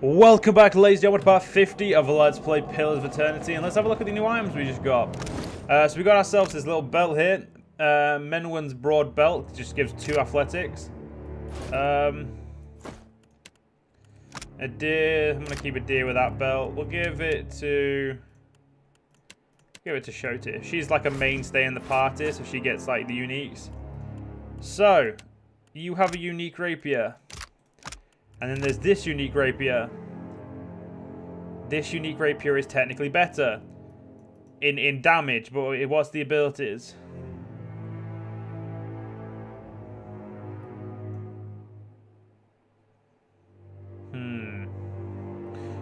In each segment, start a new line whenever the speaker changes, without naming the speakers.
Welcome back, ladies and gentlemen, to part 50 of the Let's Play Pillars of Eternity, and let's have a look at the new items we just got. So we got ourselves this little belt here. Menwen's broad belt, just gives 2 athletics. A deer, I'm gonna keep a deer with that belt. We'll give it to Shoti. She's like a mainstay in the party, so she gets like the uniques. So you have a unique rapier. And then there's this unique rapier. This unique rapier is technically better in damage, but what's the abilities?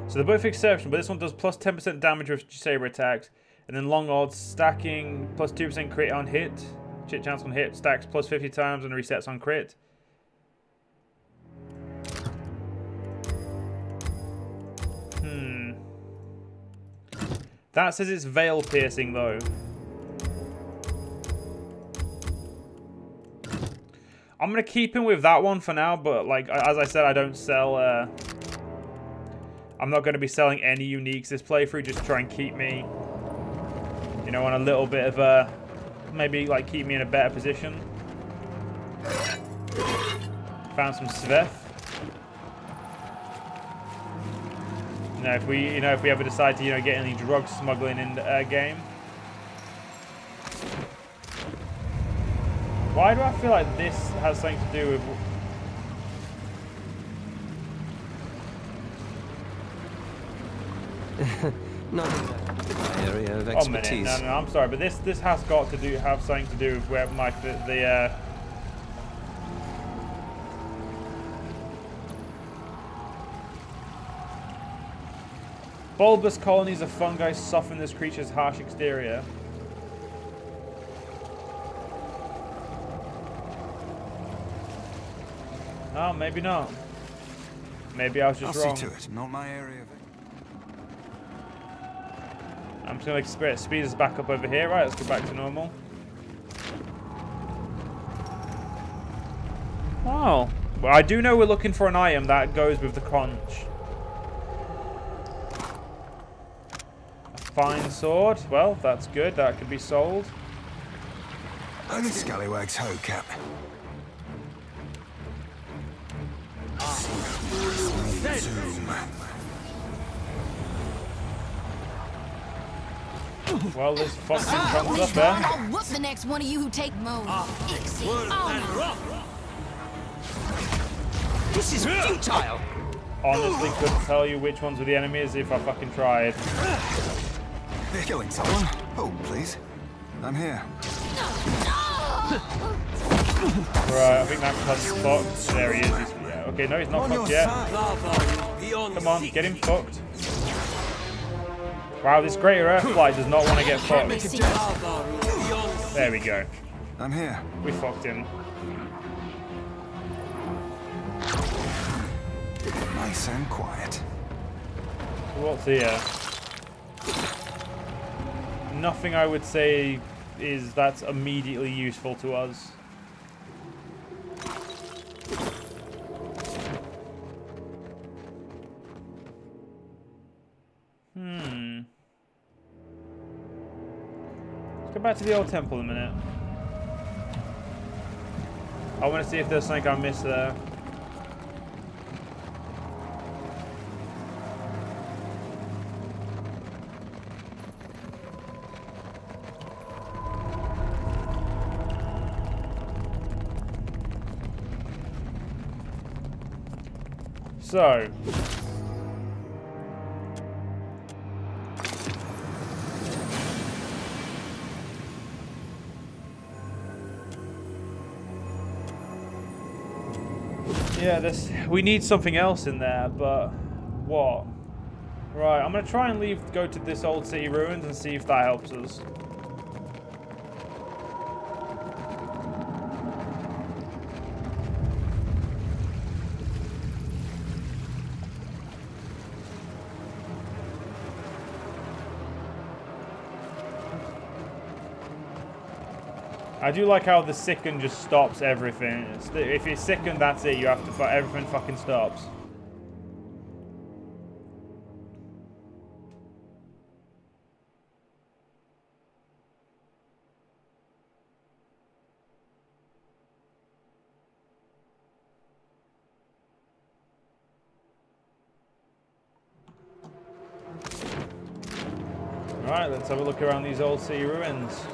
So they're both exceptional, but this one does plus 10% damage with saber attacks, and then long odds stacking plus 2% crit on hit, chance on hit, stacks plus 50 times and resets on crit. That says it's veil piercing though. I'm gonna keep him with that one for now, but like as I said, I don't sell. I'm not gonna be selling any uniques this playthrough. Just to try and keep me, you know, on a little bit of a maybe like keep me in a better position. Found some Sveth. If we ever decide to, get any drug smuggling in the game. Why do I feel like this has something to do with?
Not in my area of expertise.
No, I'm sorry, but this has got to have something to do with where the bulbous colonies of fungi soften this creature's harsh exterior. Oh, maybe not. Maybe I was just wrong.
I'll see to it. Not my area.
I'm just going to speed us back up over here. Right, let's go back to normal. Oh. Well, I do know we're looking for an item that goes with the conch. Fine sword. Well, that's good. That could be sold.
Only scallywags hoe, Cap.
Well, this fucking comes up there.
I'll whoop the next one of you who take Moan.
This is futile.
Honestly, couldn't tell you which ones were the enemies if I fucking tried.
They're killing someone. Hold, please. I'm here.
Right, I think that cut's fucked. There he is. Yeah. Okay, no, he's not fucked yet. Come on, get him fucked. Wow, this greater earthfly does not want to get fucked. There we go.
I'm here.
We fucked him.
Nice and quiet.
What's here? Nothing I would say is that's immediately useful to us. Let's go back to the old temple in a minute. I want to see if there's something I missed there. So, yeah, we need something else in there, but what? Right, I'm gonna try and go to this old city ruins and see if that helps us. I do like how the sicken just stops everything. If you're sickened, that's it. You have to everything fucking stops. Right, let's have a look around these old city ruins.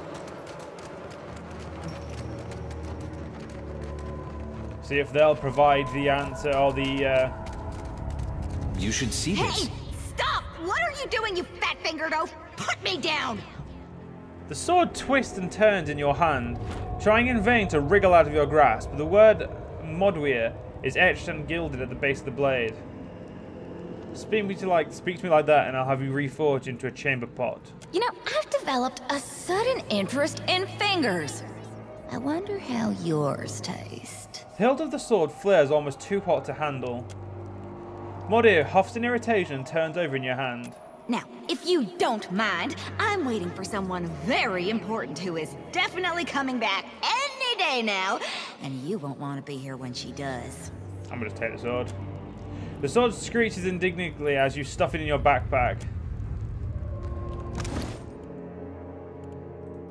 See if they'll provide the answer or the.
You should see this.
Hey, stop! What are you doing, you fat-fingered oaf? Put me down!
The sword twists and turns in your hand, trying in vain to wriggle out of your grasp. The word Modweir is etched and gilded at the base of the blade. Speak to me like that, and I'll have you reforged into a chamber pot.
You know, I've developed a sudden interest in fingers. I wonder how yours taste.
The hilt of the sword flares almost too hot to handle. Modweir huffs in irritation and turns over in your hand.
Now, if you don't mind, I'm waiting for someone very important who is definitely coming back any day now, and you won't want to be here when she does.
I'm gonna just take the sword. The sword screeches indignantly as you stuff it in your backpack.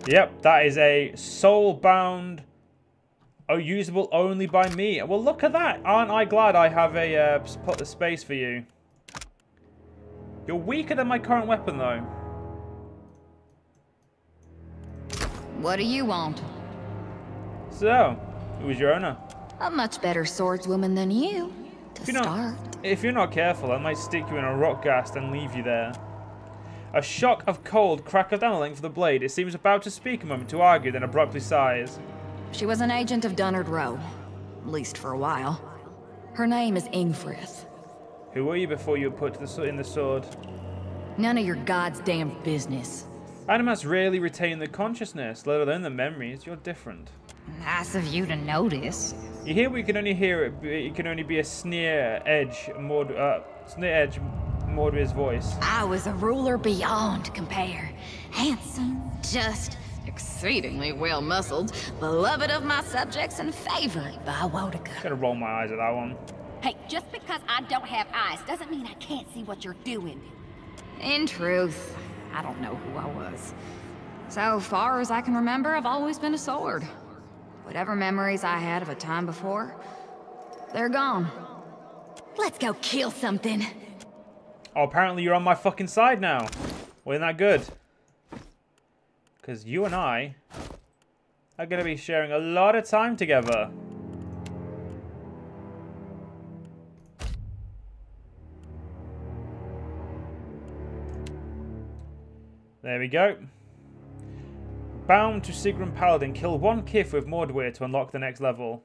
Yep, that is a soul-bound, usable only by me. Well, look at that. Aren't I glad I have a space for you? You're weaker than my current weapon, though.
What do you want?
So, who's your owner?
A much better swordswoman than you, to start.
If you're not careful, I might stick you in a rock ghast and leave you there. A shock of cold crackles down the length of the blade. It seems about to speak a moment, to argue, then abruptly sighs.
She was an agent of Dunnard Row, at least for a while. Her name is Ingfrith.
Who were you before you were put in the sword?
None of your goddamn business.
Animats rarely retain the consciousness, let alone the memories. You're different.
Nice of you to notice.
You hear what you can only hear. It can only be a sneer edge Mordred's voice.
I was a ruler beyond compare. Handsome, just, exceedingly well-muscled, beloved of my subjects and favored by Wodica.
Gotta roll my eyes at that one.
Hey, just because I don't have eyes doesn't mean I can't see what you're doing.
In truth, I don't know who I was. So far as I can remember, I've always been a sword. Whatever memories I had of a time before, they're gone. Let's go kill something.
Oh, apparently you're on my fucking side now. Well, isn't that good? Because you and I are going to be sharing a lot of time together. There we go. Bound to Sigram Paladin, kill one kith with Mordweir to unlock the next level.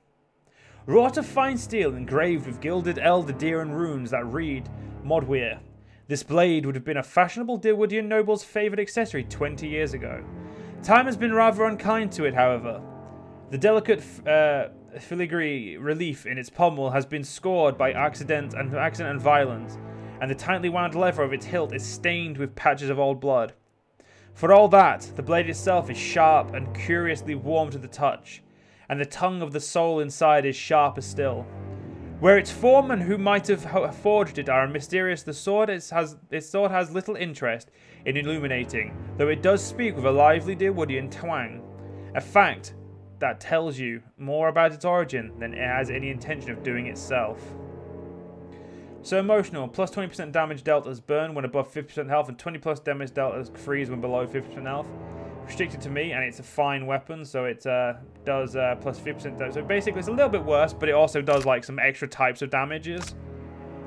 Wrought of fine steel, engraved with gilded elder deer and runes that read Mordweir. This blade would have been a fashionable Dilwardian noble's favoured accessory 20 years ago. Time has been rather unkind to it, however. The delicate filigree relief in its pommel has been scored by accident and violence, and the tightly wound leather of its hilt is stained with patches of old blood. For all that, the blade itself is sharp and curiously warm to the touch, and the tongue of the soul inside is sharper still. Where its form and who might have forged it are mysterious, the sword has little interest in illuminating, though it does speak with a lively Dilwardian twang, a fact that tells you more about its origin than it has any intention of doing itself. So emotional, plus 20% damage dealt as burn when above 50% health, and 20 plus damage dealt as freeze when below 50% health. Restricted to me, and it's a fine weapon, so it does plus 50% damage. So basically it's a little bit worse, but it also does like some extra types of damages.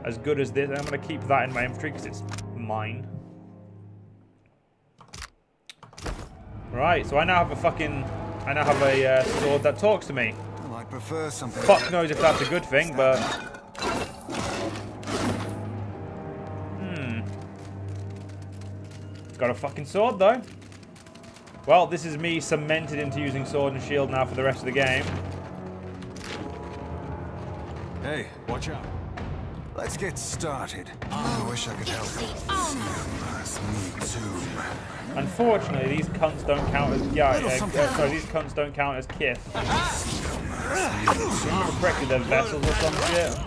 As good as this, and I'm going to keep that in my inventory because it's mine. Right, so I now have a sword that talks to me.
Well, I'd prefer something.
Fuck knows if that's a good thing, but... Got a fucking sword, though. Well, this is me cemented into using sword and shield now for the rest of the game.
Hey, watch out. Let's get started. I wish I could help. Me too.
Unfortunately, these cunts don't count as these cunts don't count as kith. Correctly, they're vessels or some shit.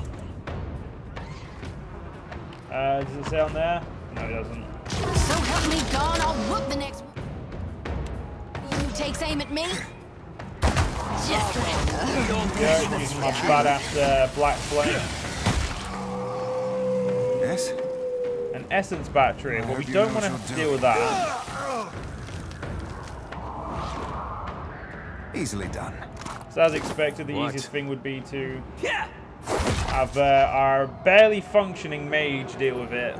Does it say on there? No, it doesn't.
So help me God, I'll whoop the next one. Who takes aim at me? Just
Yeah, using my badass black flame.
Yes?
An essence battery. Well, we don't want to deal with that.
Easily done.
So as expected, the
What?
easiest thing would be to have our barely functioning mage deal with it.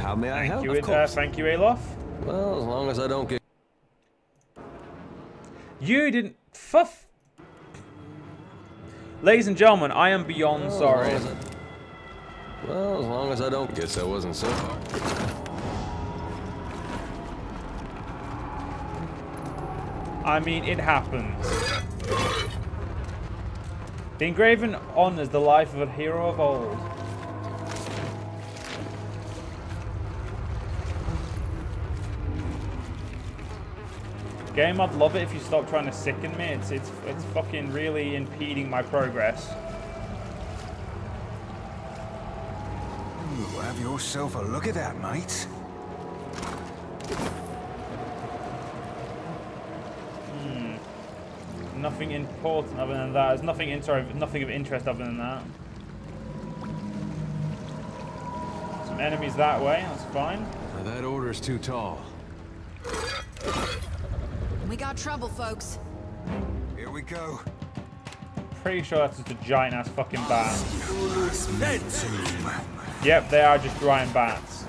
How may I help? Of
Thank you,
course.
thank you, Alof.
Well, as long as I don't get...
You didn't... Fuff. Ladies and gentlemen, I am beyond sorry.
Well, as long as I don't... Guess I wasn't so hard.
I mean, it happens. The engraven honors the life of a hero of old. Game, I'd love it if you stopped trying to sicken me. It's fucking really impeding my progress.
Ooh, have yourself a look at that, mate.
Nothing important other than that. There's nothing nothing of interest other than that. Some enemies that way. That's fine.
Now that order's too tall.
We got trouble, folks.
Here we go.
Pretty sure that's just a giant ass fucking bat.
Me too.
Yep, they are just giant bats.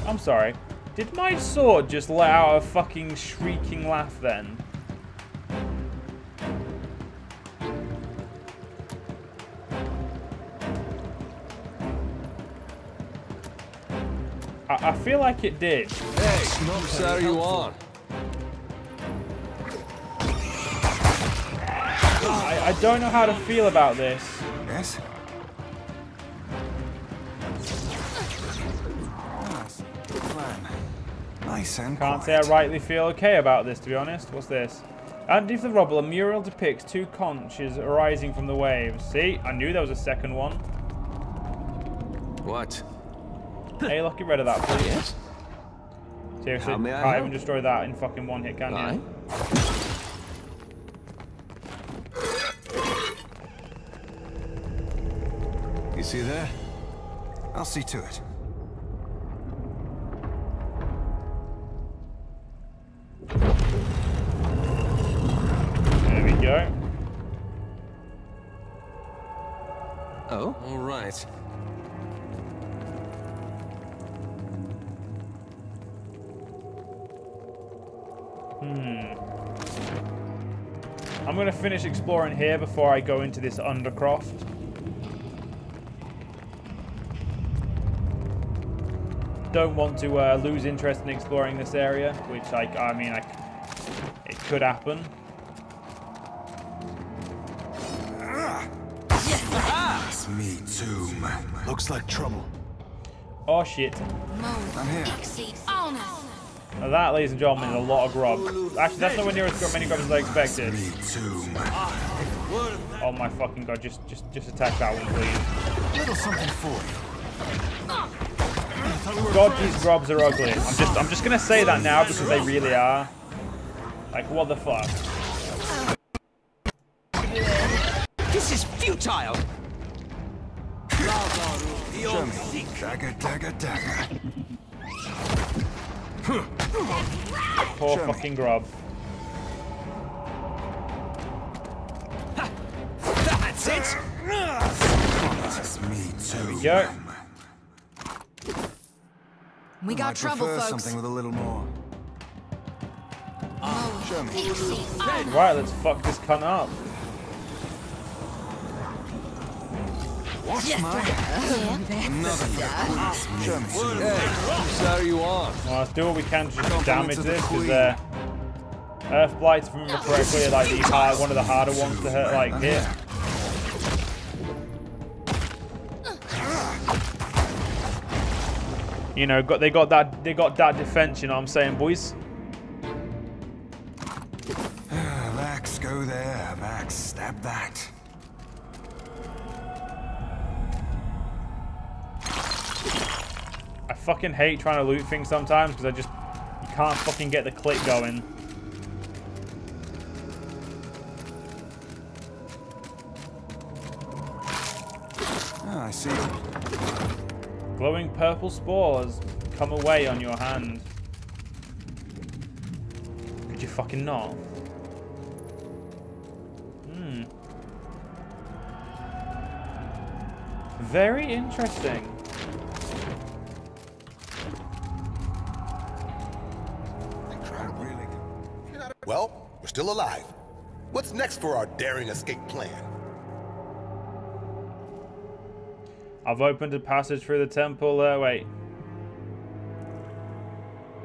I'm sorry. Did my sword just let out a fucking shrieking laugh then? I feel like it did.
Hey, whose side are you on?
I don't know how to feel about this.
Yes? Good plan. Nice and
Can't say I rightly feel okay about this, to be honest. What's this? Underneath the rubble, a mural depicts two conches arising from the waves. See? I knew there was a second one.
What?
Hey, look, get rid of that, please.
Yes?
Seriously,
How may I
can't
help?
even destroy that in fucking one hit, can
Aye.
you?
You see that?
I'll see to it.
There we go.
Oh? All right.
I'm going to finish exploring here before I go into this Undercroft. Don't want to lose interest in exploring this area, which I mean, it could happen.
It's me too, man. Looks like trouble.
Oh shit.
I'm here.
Now that, ladies and gentlemen, is a lot of grub. Actually, that's nowhere near as many grubs as I expected.
Me too, man.
Oh my fucking god, just attack that one, please.
Little something for you.
God, these grubs are ugly. I'm just gonna say that now because they really are. Like, what the fuck?
This is futile!
Show me. Dagger, dagger, dagger.
Poor
Show me.
fucking grub.
That's it!
It's me too.
Go.
man.
We got
I'd
trouble,
prefer
folks.
something with a little more. Show me.
Right, let's fuck this cunt up.
What's my another for Show me.
Hey, whose side are you on?
Well, let's do what we can to just damage this, because Earth Blights, if I remember correctly, are like one of the harder ones to hit, like hit. You know, they got that defense. You know what I'm saying, boys?
Vax, go there. Vax, stab that.
I fucking hate trying to loot things sometimes because Can't fucking get the click going.
Ah, I see.
Glowing purple spores come away on your hand. Could you fucking not? Very interesting.
Well, we're still alive. What's next for our daring escape plan?
I've opened a passage through the temple. Wait.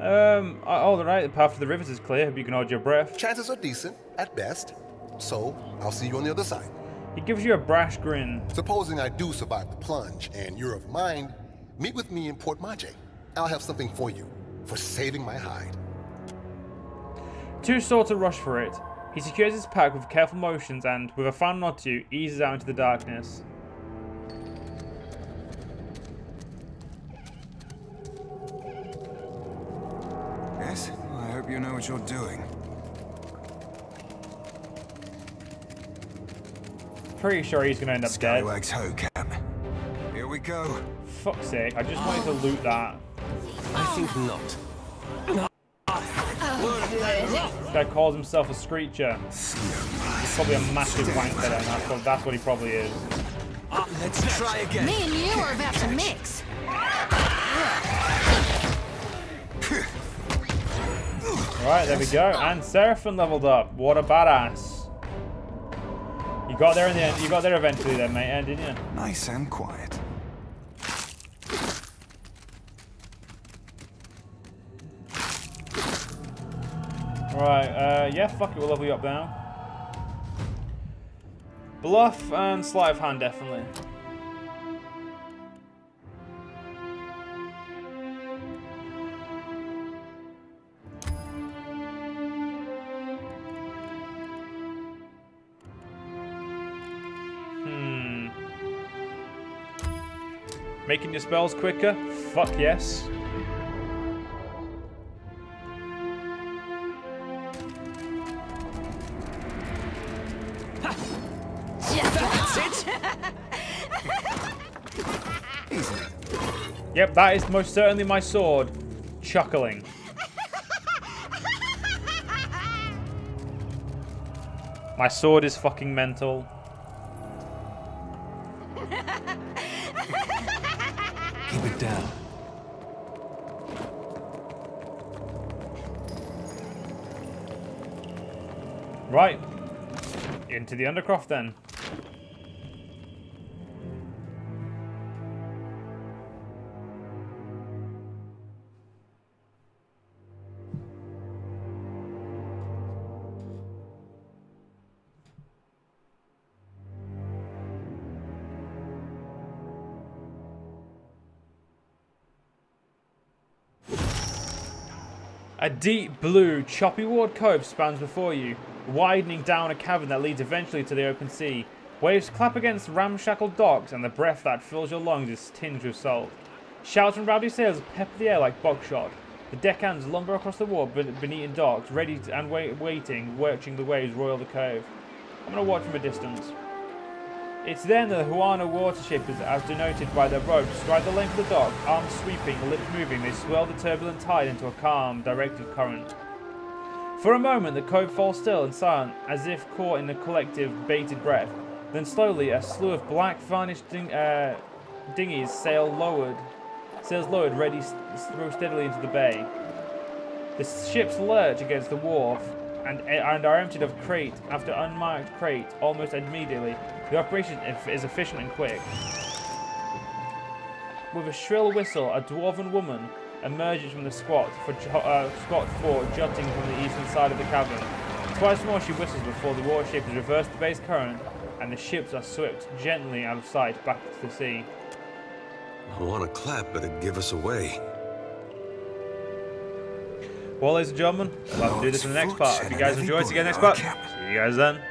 All right. The path to the rivers is clear. Hope you can hold your breath.
Chances are decent, at best. So, I'll see you on the other side.
He gives you a brash grin.
Supposing I do survive the plunge and you're of mind, meet with me in Port Maje. I'll have something for you, for saving my hide.
Two swords to rush for it. He secures his pack with careful motions and, with a final nod to you, eases out into the darkness.
Yes? I hope you know what you're doing.
Pretty sure he's gonna end up dead.
Scallywag's hoe, Cap. Here we go.
Fuck's sake, I just wanted to loot that.
I think not.
This guy calls himself a screecher. He's probably a massive wanker then, that's what he probably is.
Let's try again.
Me and you are about to mix.
Alright, there we go. And Seraphim leveled up. What a badass. You got there in the end. You got there eventually then, mate, didn't you?
Nice and quiet.
Right, yeah, fuck it, we'll level you up now. Bluff and sleight of hand, definitely. Making your spells quicker? Fuck yes. Yep, that is most certainly my sword. Chuckling. My sword is fucking mental.
Keep it down.
Right. Into the Undercroft then. A deep blue, choppy walled cove spans before you, widening down a cavern that leads eventually to the open sea. Waves clap against ramshackle docks, and the breath that fills your lungs is tinged with salt. Shouts from rowdy sailors pepper the air like buckshot. The deckhands lumber across the wall beneath docks, ready and waiting, watching the waves roil the cove. I'm going to watch from a distance. It's then that the Huana watershippers, as denoted by their ropes, stride the length of the dock, arms sweeping, lips moving, they swirl the turbulent tide into a calm, directed current. For a moment, the cove falls still and silent, as if caught in a collective, bated breath. Then slowly, a slew of black, varnished dinghies sails lowered, ready to throw steadily into the bay. The ships lurch against the wharf and are emptied of crate after unmarked crate almost immediately. The operation is efficient and quick. With a shrill whistle, a dwarven woman emerges from the squat fort jutting from the eastern side of the cavern. Twice more she whistles before the warships reverse the base current and the ships are swept gently out of sight back to the sea.
I want to clap, but it'd give us away.
Well, ladies and gentlemen, I'll do this in the next part. If you guys enjoy, see you guys next part. See you guys then.